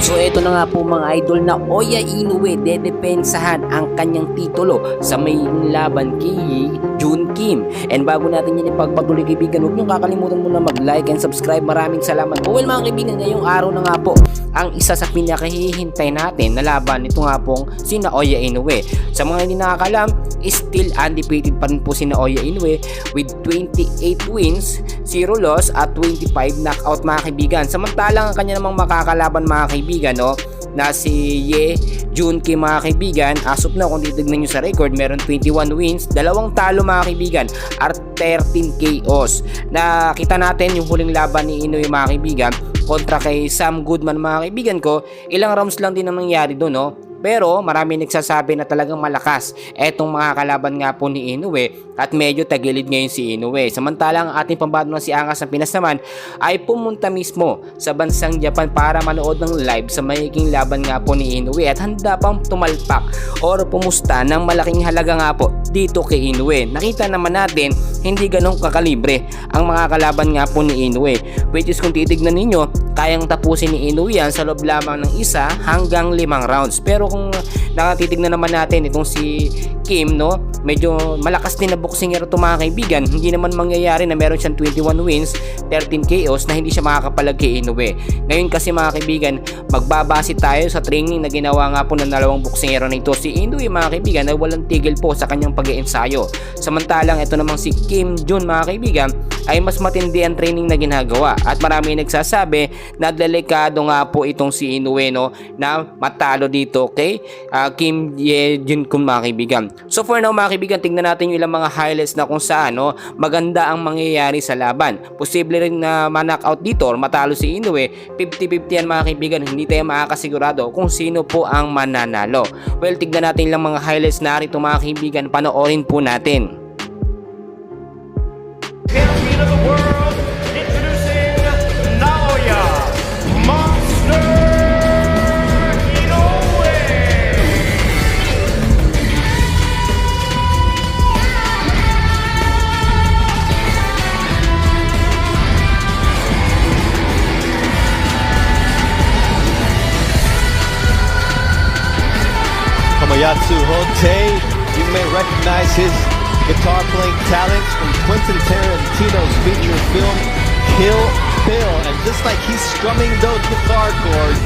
So eto na nga po mga idol na Oya Inoue dedepensahan ang kanyang titulo sa may laban kay Jun Kim. And bago natin yan ipagpatuloy kaibigan, huwag niyong kakalimutan muna mag-like and subscribe. Maraming salamat po. Well mga kaibigan, ngayong araw na nga po ang isa sa pinakahihintay natin na laban nito nga pong sina Oya Inoue. Sa mga hindi nakakalam, still undefeated pa rin po sina Oya Inoue with 28 wins, 0 loss at 25 knockout mga kaibigan. Samantalang ang kanya namang makakalaban mga kaibigan, no, na si Ye Jun Kim mga kaibigan, as of now kung titignan nyo sa record, meron 21 wins, 2 talo mga kaibigan at 13 KOs. Nakita natin yung huling laban ni Inoue mga kaibigan kontra kay Sam Goodman mga kaibigan ko, ilang rounds lang din ang nangyari doon, no? Pero marami nagsasabi na talagang malakas etong mga kalaban nga po ni Inoue at medyo tagilid ngayon si Inoue. Samantalang ang ating pambato na si Angas ng Pinas naman ay pumunta mismo sa bansang Japan para manood ng live sa magiging laban nga po ni Inoue at handa pang tumalpak or pumusta ng malaking halaga nga po dito kay Inoue. Nakita naman natin hindi ganong kakalibre ang mga kalaban nga po ni Inoue, which is kung titignan ninyo, kayang tapusin ni Inoue yan sa loob lamang ng 1 hanggang 5 rounds. Pero kung nakatitignan naman natin itong si Kim, no, medyo malakas din na boksingero ito mga kaibigan. Hindi naman mangyayari na meron siyang 21 wins, 13 KOs na hindi siya makakapalag kay Inoue. Ngayon kasi mga kaibigan, magbabase tayo sa training na ginawa nga po ng dalawang boksingero na ito. Si Inoue mga kaibigan ay walang tigil po sa kanyang pag-iensayo. Samantalang ito namang si Kim Jun mga kaibigan ay mas matindi ang training na ginagawa at marami nagsasabi na delikado nga po itong si Inoue, no, na matalo dito kay Kim Ye Jun Kim mga kaibigan. So for now mga kaibigan, tingnan natin yung ilang mga highlights na kung saan, no, maganda ang mangyayari sa laban. Posible rin na ma-knockout dito or matalo si Inoue. 50-50 yan mga kaibigan, hindi tayo makakasigurado kung sino po ang mananalo. Well, tingnan natin lang mga highlights narito mga kaibigan, panoorin po natin. Champion of the world, introducing Naoya Monster Inoue. Tomoyatsu Honte, you may recognize his guitar playing talents from Quentin Tarantino's feature film Kill Bill. And just like he's strumming those guitar chords,